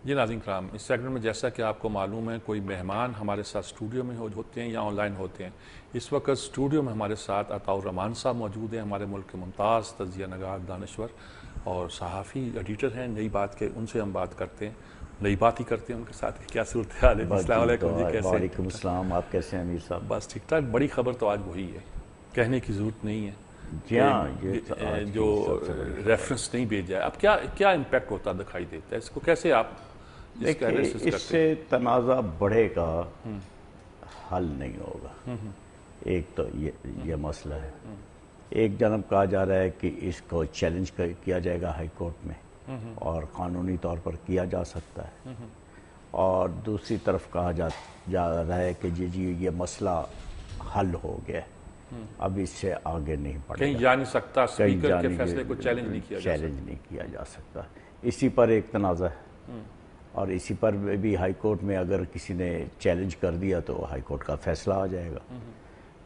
جی ناظرین کرام، اس سیگمنٹ میں جیسا کہ آپ کو معلوم ہے کوئی مہمان ہمارے ساتھ اسٹوڈیو میں ہوتے ہیں یا آن لائن ہوتے ہیں. اس وقت اسٹوڈیو میں ہمارے ساتھ عطاء الرحمان صاحب موجود ہیں، ہمارے ملک کے ممتاز تجزیہ نگار، دانشور اور صحافی ایڈیٹر ہیں. نئی بات کے ان سے ہم بات کرتے ہیں، نئی بات ہی کرتے ہیں ان کے ساتھ. کیا صورتحال ہے؟ السلام علیکم جی، کیسے ہیں؟ وعلیکم السلام، آپ کیسے ہیں امیر صاحب؟ بس ٹھیک ٹھاک. بڑی خبر تو آج وہی ہے، کہنے کی ضرورت نہیں ہے. جی ہاں، یہ جو ریفرنس نہیں بھیجا ہے، اب کیا امپیکٹ ہوتا دکھائی دیتا ہے؟ اس کو کیسے آپ دیکھیں، اس سے تنازع بڑھے گا، حل نہیں ہوگا. ایک تو یہ مسئلہ ہے. ایک جانب کہا جا رہا ہے کہ اس کو چیلنج کیا جائے گا ہائی کورٹ میں اور قانونی طور پر کیا جا سکتا ہے، اور دوسری طرف کہا جا رہا ہے کہ جی یہ مسئلہ حل ہو گیا، اب اس سے آگے نہیں بڑھے گا، کہیں جا نہیں سکتا، اسپیکر کے فیصلے کو چیلنج نہیں کیا جا سکتا. اسی پر ایک تنازع ہے، اور اسی پر بھی ہائی کورٹ میں اگر کسی نے چیلنج کر دیا تو ہائی کورٹ کا فیصلہ آ جائے گا.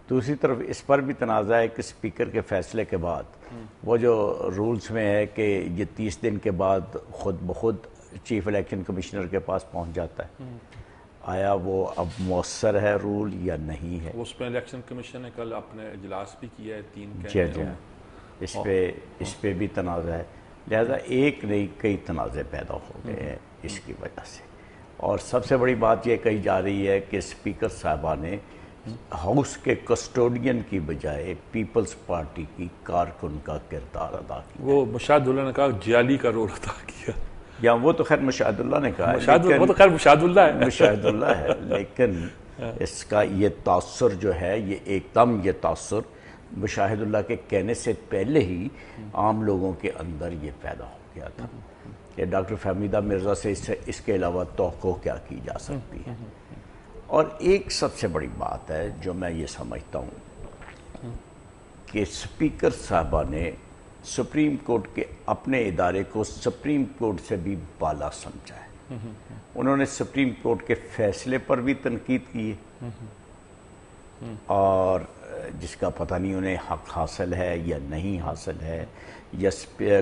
دوسری طرف اس پر بھی تنازع ہے کہ اسپیکر کے فیصلے کے بعد وہ جو رولز میں ہے کہ یہ 30 دن کے بعد خود بخود چیف الیکشن کمشنر کے پاس پہنچ جاتا ہے، آیا وہ اب مؤثر ہے رول یا نہیں ہے؟ اس پہ الیکشن کمیشن نے کل اپنے اجلاس بھی کیا ہے، 3 جی اس پہ بھی تنازع ہے. لہذا ایک نہیں کئی تنازع پیدا ہو گئے ہیں اس کی وجہ سے. اور سب سے بڑی بات یہ کہی جا رہی ہے کہ اسپیکر صاحبہ نے ہاؤس کے کسٹوڈین کی بجائے پیپلز پارٹی کی کارکن کا کردار ادا کیا. وہ مشاہد اللہ نے کہا جعلی کا رول ادا کیا، یا وہ تو خیر مشاہد اللہ نے کہا، وہ تو خیر مشاہد اللہ ہے، مشاہد اللہ ہے، لیکن اس کا یہ تاثر جو ہے، یہ ایک دم یہ تاثر مشاہد اللہ کے کہنے سے پہلے ہی عام لوگوں کے اندر یہ پیدا ہو گیا تھا کہ ڈاکٹر فہمیدہ مرزا سے اس کے علاوہ توقع کیا کی جا سکتی ہے. اور ایک سب سے بڑی بات ہے جو میں یہ سمجھتا ہوں کہ اسپیکر صاحبہ نے سپریم کورٹ کے اپنے ادارے کو سپریم کورٹ سے بھی بالا سمجھا ہے. انہوں نے سپریم کورٹ کے فیصلے پر بھی تنقید کی ہے، اور جس کا پتہ نہیں انہیں حق حاصل ہے یا نہیں حاصل ہے، یا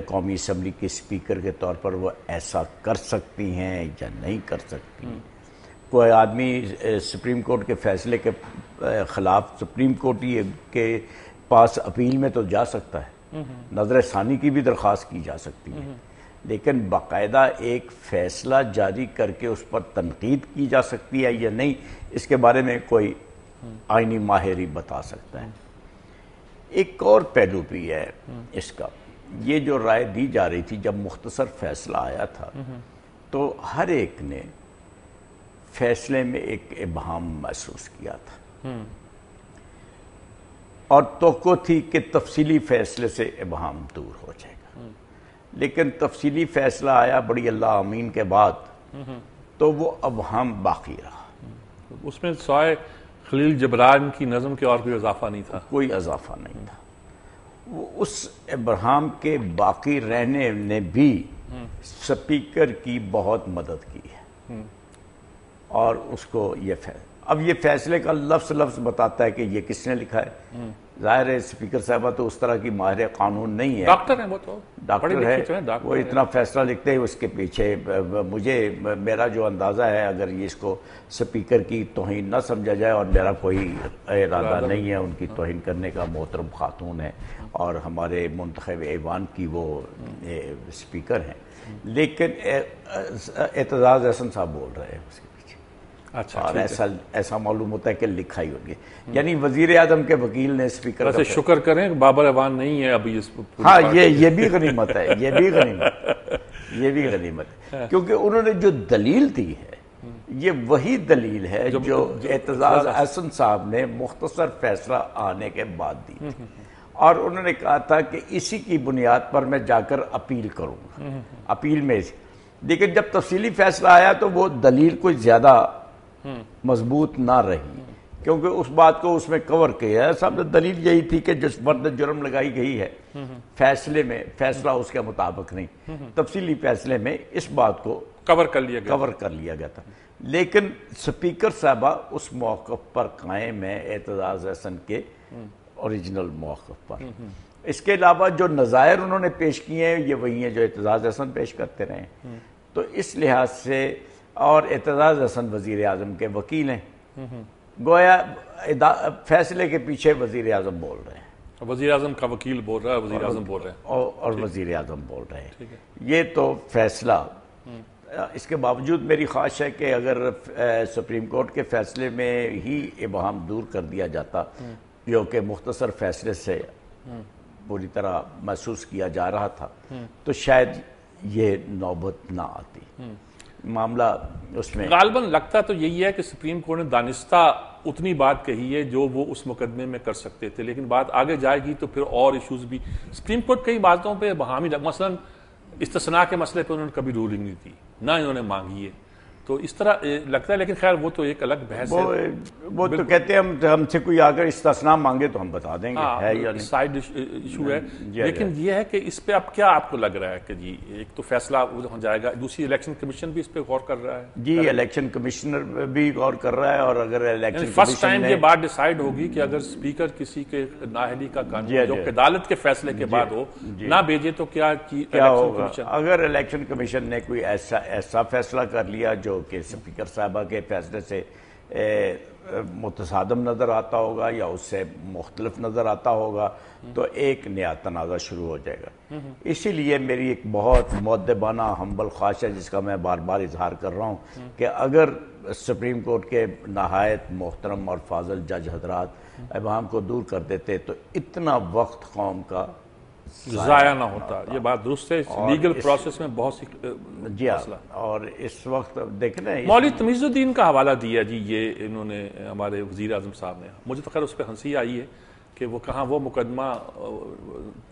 قومی اسمبلی کے اسپیکر کے طور پر وہ ایسا کر سکتی ہیں یا نہیں کر سکتی. کوئی آدمی سپریم کورٹ کے فیصلے کے خلاف سپریم کورٹ کے پاس اپیل میں تو جا سکتا ہے، نظر ثانی کی بھی درخواست کی جا سکتی ہے، لیکن باقاعدہ ایک فیصلہ جاری کر کے اس پر تنقید کی جا سکتی ہے یا نہیں، اس کے بارے میں کوئی آئینی ماہر ہی بتا سکتا ہے. ایک اور پہلو بھی ہے اس کا. یہ جو رائے دی جا رہی تھی جب مختصر فیصلہ آیا تھا تو ہر ایک نے فیصلے میں ایک ابہام محسوس کیا تھا، اور توقع تھی کہ تفصیلی فیصلے سے ابہام دور ہو جائے گا. لیکن تفصیلی فیصلہ آیا بڑی اللہ آمین کے بعد تو وہ ابہام باقی رہا. اس میں سوائے خلیل جبران کی نظم کے اور کوئی اضافہ نہیں تھا، کوئی اضافہ نہیں تھا. وہ اس ابہام کے باقی رہنے نے بھی سپیکر کی بہت مدد کی ہے، اور اس کو اب یہ فیصلے کا لفظ بتاتا ہے کہ یہ کس نے لکھا ہے. ظاہر ہے اسپیکر صاحبہ تو اس طرح کی ماہر قانون نہیں ہے، ڈاکٹر ہیں، وہ تو ڈاکٹر ہے، وہ اتنا فیصلہ لکھتے ہیں. اس کے پیچھے میرا جو اندازہ ہے، اگر یہ اس کو سپیکر کی توہین نہ سمجھا جائے، اور میرا کوئی ارادہ نہیں ہے ان کی توہین کرنے کا، محترم خاتون ہے اور ہمارے منتخب ایوان کی وہ اسپیکر ہیں، لیکن اعتزاز احسن صاحب بول رہے ہیں اس کے پیچھے. اچھا، اور ایسا معلوم ہوتا ہے کہ لکھا ہی ہوگی، یعنی وزیر اعظم کے وکیل نے اسپیکر ویسے شکر کریں بابر ایوان نہیں ہے ابھی اس. ہاں، یہ بھی غنیمت ہے، یہ بھی غنیمت ہے، کیونکہ انہوں نے جو دلیل دی ہے یہ وہی دلیل ہے جو اعتزاز احسن صاحب نے مختصر فیصلہ آنے کے بعد دی تھی، اور انہوں نے کہا تھا کہ اسی کی بنیاد پر میں جا کر اپیل کروں گا. اپیل میں، لیکن جب تفصیلی فیصلہ آیا تو وہ دلیل کوئی زیادہ مضبوط نہ رہی، کیونکہ اس بات کو اس میں کور کیا ہے. سب دلیل یہی تھی کہ جس فرد جرم لگائی گئی ہے فیصلے میں، فیصلہ اس کے مطابق نہیں، تفصیلی فیصلے میں اس بات کو کور کر لیا گیا تھا. لیکن اسپیکر صاحبہ اس موقف پر قائم ہے، اعتزاز احسن کے اوریجنل موقف پر. اس کے علاوہ جو نظائر انہوں نے پیش کیے ہیں یہ وہی ہیں جو اعتزاز احسن پیش کرتے رہے ہیں. تو اس لحاظ سے، اور اعتزاز حسن وزیر اعظم کے وکیل ہیں، گویا فیصلے کے پیچھے وزیر اعظم بول رہے ہیں، وزیر اعظم کا وکیل بول رہا ہے، وزیر اعظم بول رہے ہیں، اور وزیر اعظم بول رہے ہیں۔ یہ تو فیصلہ، اس کے باوجود میری خواہش ہے کہ اگر سپریم کورٹ کے فیصلے میں ہی ابہام دور کر دیا جاتا، جو کہ مختصر فیصلے سے پوری طرح محسوس کیا جا رہا تھا، تو شاید یہ نوبت نہ آتی۔ معاملہ اس میں غالباً لگتا تو یہی ہے کہ سپریم کورٹ نے دانستہ اتنی بات کہی ہے جو وہ اس مقدمے میں کر سکتے تھے، لیکن بات آگے جائے گی تو پھر اور ایشوز بھی، سپریم کورٹ کئی باتوں پہ بہامی، مثلاً استثناء کے مسئلے پہ انہوں نے کبھی رولنگ نہیں دی، نہ انہوں نے مانگی ہے، تو اس طرح لگتا ہے، لیکن خیر وہ تو ایک الگ بحث ہے۔ وہ تو کہتے ہیں ہم سے کوئی اگر استثناء مانگے تو ہم بتا دیں گے، ہے یا نہیں، سائیڈ ایشو ہے، لیکن یہ ہے کہ اس پہ اب کیا آپ کو لگ رہا ہے کہ جی ایک تو فیصلہ ہو جائے گا، دوسری الیکشن کمیشن بھی اس پہ غور کر رہا ہے؟ جی الیکشن کمشنر بھی غور کر رہا ہے، اور اگر الیکشن فرسٹ ٹائم یہ بات ڈیسائیڈ ہوگی کہ اگر اسپیکر کسی کے نااہلی کا قانون جو کہ عدالت کے فیصلے کے بعد ہو نہ بھیجے تو کیا ہوگا؟ اگر الیکشن کمیشن نے کوئی ایسا فیصلہ کر لیا جو کہ اسپیکر صاحبہ کے فیصلے سے متصادم نظر آتا ہوگا یا اس سے مختلف نظر آتا ہوگا، تو ایک نیا تنازع شروع ہو جائے گا۔ اسی لیے میری ایک بہت مؤدبانہ ہمبل خواہش ہے، جس کا میں بار بار اظہار کر رہا ہوں، کہ اگر سپریم کورٹ کے نہایت محترم اور فاضل جج حضرات ابہام کو دور کر دیتے تو اتنا وقت قوم کا ضائع نہ ہوتا۔ یہ بات درست ہے، لیگل پروسیس میں بہت سی مسئلہ، اور اس وقت دیکھنا ہے مولوی تمیز الدین کا حوالہ دیا جی، یہ انہوں نے ہمارے وزیر اعظم صاحب نے، مجھے تو خیر اس پہ ہنسی آئی ہے کہ وہ کہاں، وہ مقدمہ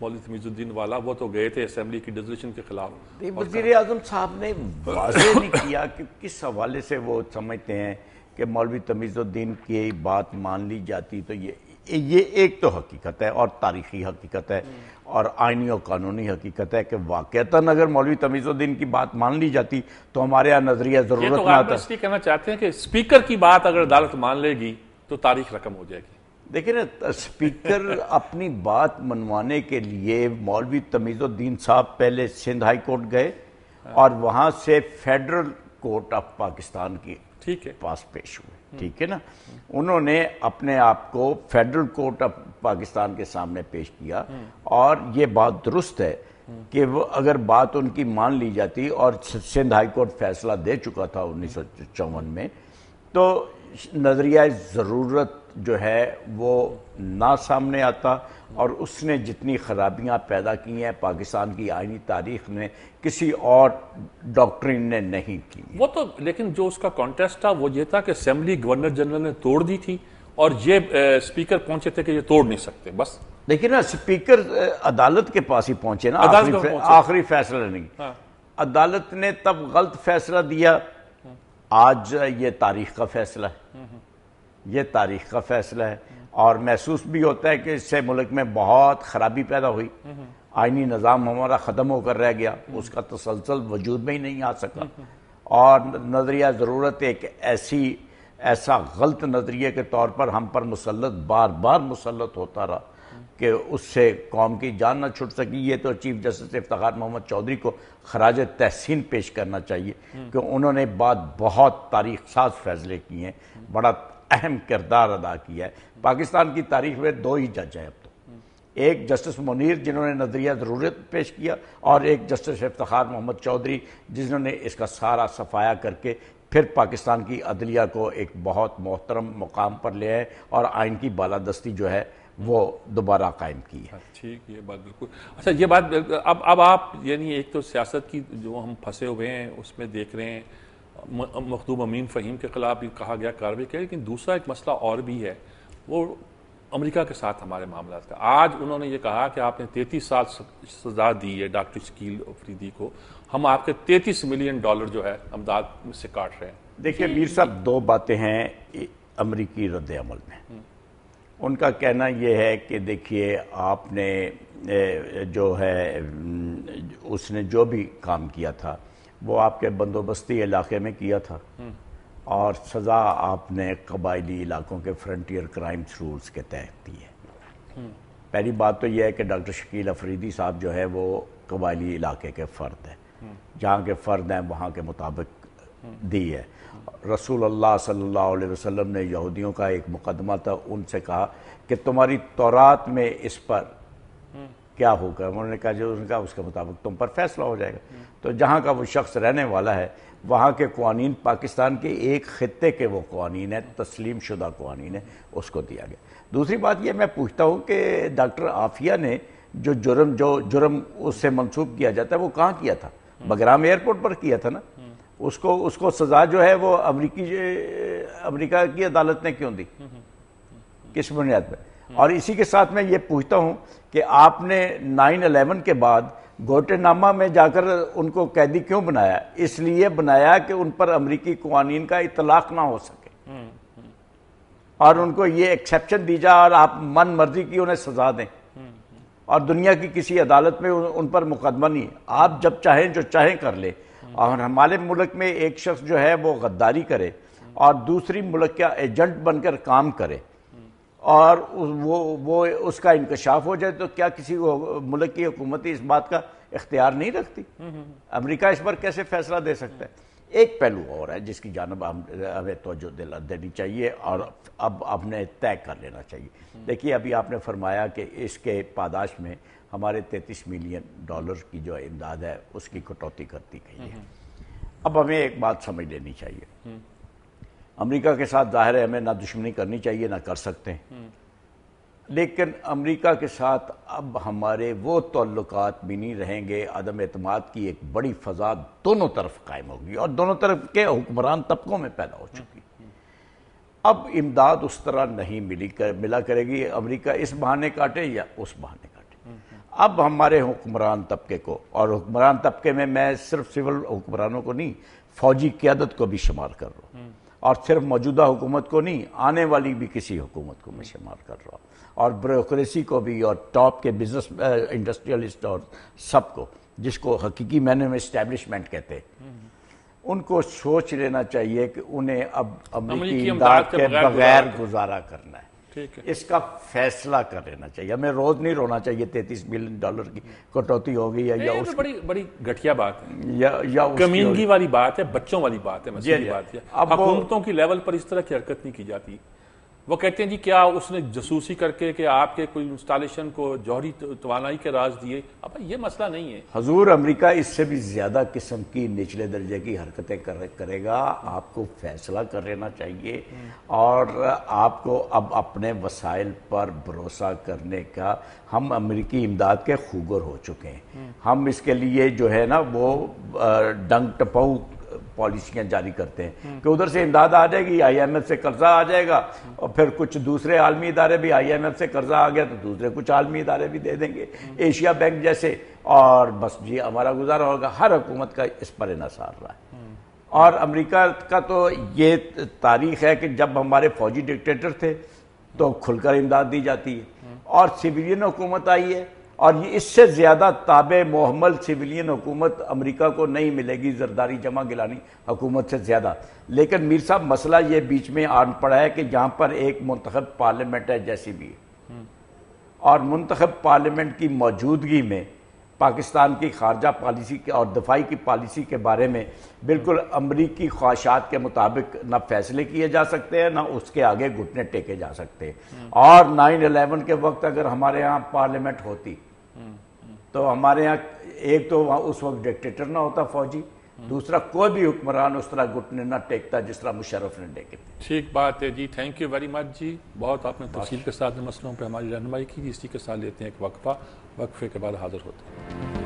مولوی تمیز الدین والا وہ تو گئے تھے اسمبلی کی ڈیزولیشن کے خلاف۔ وزیر اعظم صاحب نے واضح نہیں کیا کہ کس حوالے سے وہ سمجھتے ہیں کہ مولوی تمیز الدین کی بات مان لی جاتی تو یہ ایک تو حقیقت ہے اور تاریخی حقیقت ہے اور آئینی اور قانونی حقیقت ہے کہ واقعتاً اگر مولوی تمیز الدین کی بات مان لی جاتی تو ہمارے یہاں نظریہ ضرورت نہ آتا۔ اس لیے کہنا چاہتے ہیں کہ اسپیکر کی بات اگر عدالت مان لے گی تو تاریخ رقم ہو جائے گی۔ دیکھیں نا، اسپیکر اپنی بات منوانے کے لیے مولوی تمیز الدین صاحب پہلے سندھ ہائی کورٹ گئے اور وہاں سے فیڈرل کورٹ آف پاکستان کی پاس پیش ہوئے، ٹھیک ہے نا، انہوں نے اپنے آپ کو فیڈرل کورٹ آف پاکستان کے سامنے پیش کیا، اور یہ بات درست ہے کہ وہ اگر بات ان کی مان لی جاتی، اور سندھ ہائی کورٹ فیصلہ دے چکا تھا 1954 میں، تو نظریہ ضرورت جو ہے وہ نہ سامنے آتا، اور اس نے جتنی خرابیاں پیدا کی ہیں پاکستان کی آئینی تاریخ میں کسی اور ڈاکٹرین نے نہیں کی۔ وہ تو لیکن جو اس کا کانٹیسٹ تھا وہ یہ تھا کہ اسمبلی گورنر جنرل نے توڑ دی تھی اور یہ اسپیکر پہنچے تھے کہ یہ توڑ نہیں سکتے، بس دیکھیں نا، اسپیکر عدالت کے پاس ہی پہنچے نا، آخری فیصلہ نہیں، عدالت نے تب غلط فیصلہ دیا، آج یہ تاریخ کا فیصلہ ہے، یہ تاریخ کا فیصلہ ہے، اور محسوس بھی ہوتا ہے کہ اس سے ملک میں بہت خرابی پیدا ہوئی، آئینی نظام ہمارا ختم ہو کر رہ گیا، اس کا تسلسل وجود میں ہی نہیں آ سکا، اور نظریہ ضرورت ایک ایسا غلط نظریے کے طور پر ہم پر بار بار مسلط ہوتا رہا کہ اس سے قوم کی جان نہ چھٹ سکی۔ یہ تو چیف جسٹس افتخار محمد چودھری کو خراج تحسین پیش کرنا چاہیے کہ انہوں نے بہت تاریخ ساز فیصلے کیے ہیں، بڑا اہم کردار ادا کیا ہے۔ پاکستان کی تاریخ میں دو ہی جج ہیں اب تو، ایک جسٹس منیر جنہوں نے نظریہ ضرورت پیش کیا، اور ایک جسٹس افتخار محمد چودھری جنہوں نے اس کا سارا صفایا کر کے پھر پاکستان کی عدلیہ کو ایک بہت محترم مقام پر لے آئے اور آئین کی بالادستی جو ہے وہ دوبارہ قائم کی ہے۔ ٹھیک، یہ بات بالکل اچھا، یہ بات اب آپ یعنی ایک تو سیاست کی جو ہم پھنسے ہوئے ہیں اس میں دیکھ رہے ہیں، مخدوم امین فہیم کے خلاف بھی کہا گیا کارروائی کی، لیکن دوسرا ایک مسئلہ اور بھی ہے، وہ امریکہ کے ساتھ ہمارے معاملات کا۔ آج انہوں نے یہ کہا کہ آپ نے 33 سال سزا دی ہے ڈاکٹر شکیل افریدی کو، ہم آپ کے $33 ملین جو ہے امداد سے کاٹ رہے ہیں۔ دیکھیں میر صاحب، دو باتیں ہیں امریکی رد عمل میں۔ ان کا کہنا یہ ہے کہ دیکھیے آپ نے جو ہے اس نے جو بھی کام کیا تھا وہ آپ کے بندوبستی علاقے میں کیا تھا، اور سزا آپ نے قبائلی علاقوں کے فرنٹیئر کرائمز رولز کے تحت دی ہے۔ پہلی بات تو یہ ہے کہ ڈاکٹر شکیل افریدی صاحب جو ہے وہ قبائلی علاقے کے فرد ہیں، جہاں کے فرد ہیں وہاں کے مطابق دی ہے۔ رسول اللہ صلی اللہ علیہ وسلم نے یہودیوں کا ایک مقدمہ تھا، ان سے کہا کہ تمہاری تورات میں اس پر کیا ہوگا؟ انہوں نے کہا جو اس کے مطابق تم پر فیصلہ ہو جائے گا۔ تو جہاں کا وہ شخص رہنے والا ہے وہاں کے قوانین، پاکستان کے ایک خطے کے وہ قوانین ہیں، تسلیم شدہ قوانین ہیں، اس کو دیا گیا۔ دوسری بات یہ میں پوچھتا ہوں کہ ڈاکٹر عافیہ نے جو جرم اس سے منسوب کیا جاتا ہے وہ کہاں کیا تھا؟ بگرام ایئرپورٹ پر کیا تھا نا۔ اس کو سزا جو ہے وہ امریکہ کی عدالت نے کیوں دی؟ کس بنیاد پہ؟ اور اسی کے ساتھ میں یہ پوچھتا ہوں کہ آپ نے 9/11 کے بعد گوٹیناما میں جا کر ان کو قیدی کیوں بنایا؟ اس لیے بنایا کہ ان پر امریکی قوانین کا اطلاق نہ ہو سکے اور ان کو یہ ایکسیپشن دی جائے اور آپ من مرضی کی انہیں سزا دیں، اور دنیا کی کسی عدالت میں ان پر مقدمہ نہیں ہے۔ آپ جب چاہیں جو چاہیں کر لیں۔ اور ہمارے ملک میں ایک شخص جو ہے وہ غداری کرے اور دوسری ملک کا ایجنٹ بن کر کام کرے اور وہ اس کا انکشاف ہو جائے، تو کیا کسی ملک کی حکومت اس بات کا اختیار نہیں رکھتی؟ امریکہ اس پر کیسے فیصلہ دے سکتا ہے؟ ایک پہلو اور ہے جس کی جانب ہمیں توجہ دینی چاہیے اور اب ہم نے طے کر لینا چاہیے۔ دیکھیے ابھی آپ نے فرمایا کہ اس کے پاداش میں ہمارے $33 ملین کی جو امداد ہے اس کی کٹوتی کر دی گئی ہے۔ اب ہمیں ایک بات سمجھ لینی چاہیے، امریکہ کے ساتھ ظاہر ہے ہمیں نہ دشمنی کرنی چاہیے نہ کر سکتے ہیں، لیکن امریکہ کے ساتھ اب ہمارے وہ تعلقات بھی نہیں رہیں گے۔ عدم اعتماد کی ایک بڑی فضا دونوں طرف قائم ہوگی اور دونوں طرف کے حکمران طبقوں میں پیدا ہو چکی۔ اب امداد اس طرح نہیں ملا کرے گی، امریکہ اس بہانے کاٹے یا اس بہانے کاٹے۔ اب ہمارے حکمران طبقے کو، اور حکمران طبقے میں صرف سول حکمرانوں کو نہیں، فوجی قیادت کو بھی شمار کر رہا ہوں، اور صرف موجودہ حکومت کو نہیں، آنے والی بھی کسی حکومت کو میں شمار کر رہا ہوں، اور بیوروکریسی کو بھی، اور ٹاپ کے بزنس انڈسٹریلسٹ اور سب کو، جس کو حقیقی معنی میں اسٹیبلشمنٹ کہتے ہیں، ان کو سوچ لینا چاہیے کہ انہیں اب امریکی امداد کے بغیر گزارا کرنا ہے۔ اس کا فیصلہ کر لینا چاہیے، ہمیں روز نہیں رونا چاہیے $33 ملین کی کٹوتی ہو گئی ہے، یا اس بڑی گھٹیا بات ہے، یا کمینگی والی بات ہے، بچوں والی بات ہے، مسئلہ بات ہے۔ حکومتوں کی لیول پر اس طرح کی حرکت نہیں کی جاتی۔ وہ کہتے ہیں جی کیا اس نے جاسوسی کر کے کہ آپ کے کوئی انسٹالیشن کو جوہری توانائی کے راز دیے؟ اب یہ مسئلہ نہیں ہے حضور، امریکہ اس سے بھی زیادہ قسم کی نچلے درجے کی حرکتیں کرے گا۔ آپ کو فیصلہ کر لینا چاہیے اور آپ کو اب اپنے وسائل پر بھروسہ کرنے کا، ہم امریکی امداد کے خوگر ہو چکے ہیں۔ ہم اس کے لیے جو ہے نا وہ ڈنگ ٹپاؤ پالیسیاں جاری کرتے ہیں کہ ادھر سے امداد آ جائے گی، آئی ایم ایف سے قرضہ آ جائے گا، اور پھر کچھ دوسرے عالمی ادارے بھی، آئی ایم ایف سے قرضہ آ گیا تو دوسرے کچھ عالمی ادارے بھی دے دیں گے، ایشیا بینک جیسے، اور بس جی ہمارا گزارا ہوگا۔ ہر حکومت کا اس پر انحصار رہا ہے، اور امریکہ کا تو یہ تاریخ ہے کہ جب ہمارے فوجی ڈکٹیٹر تھے تو کھل کر امداد دی جاتی ہے، اور سویلین حکومت آئی ہے، اور یہ اس سے زیادہ تابع محمل سویلین حکومت امریکہ کو نہیں ملے گی، زرداری جمع گلانی حکومت سے زیادہ۔ لیکن میر صاحب مسئلہ یہ بیچ میں آن پڑا ہے کہ جہاں پر ایک منتخب پارلیمنٹ ہے جیسی بھی ہے، اور منتخب پارلیمنٹ کی موجودگی میں پاکستان کی خارجہ پالیسی اور دفاعی کی پالیسی کے بارے میں بالکل امریکی خواہشات کے مطابق نہ فیصلے کیے جا سکتے ہیں، نہ اس کے آگے گھٹنے ٹیکے جا سکتے ہیں۔ اور 9/11 کے وقت اگر ہمارے ہاں پارلیمنٹ ہوتی تو ہمارے ہاں ایک تو اس وقت ڈکٹیٹر نہ ہوتا فوجی، دوسرا کوئی بھی حکمران اس طرح گھٹنے نہ ٹیکتا جس طرح مشرف نے ٹیکے تھے۔ ٹھیک بات ہے جی، تھینک یو ویری مچ جی، بہت آپ نے تفصیل کے ساتھ مسئلوں پہ ہماری رہنمائی کی۔ اسی کے ساتھ لیتے ہیں ایک وقفہ، وقفے کے بعد حاضر ہوتے ہیں۔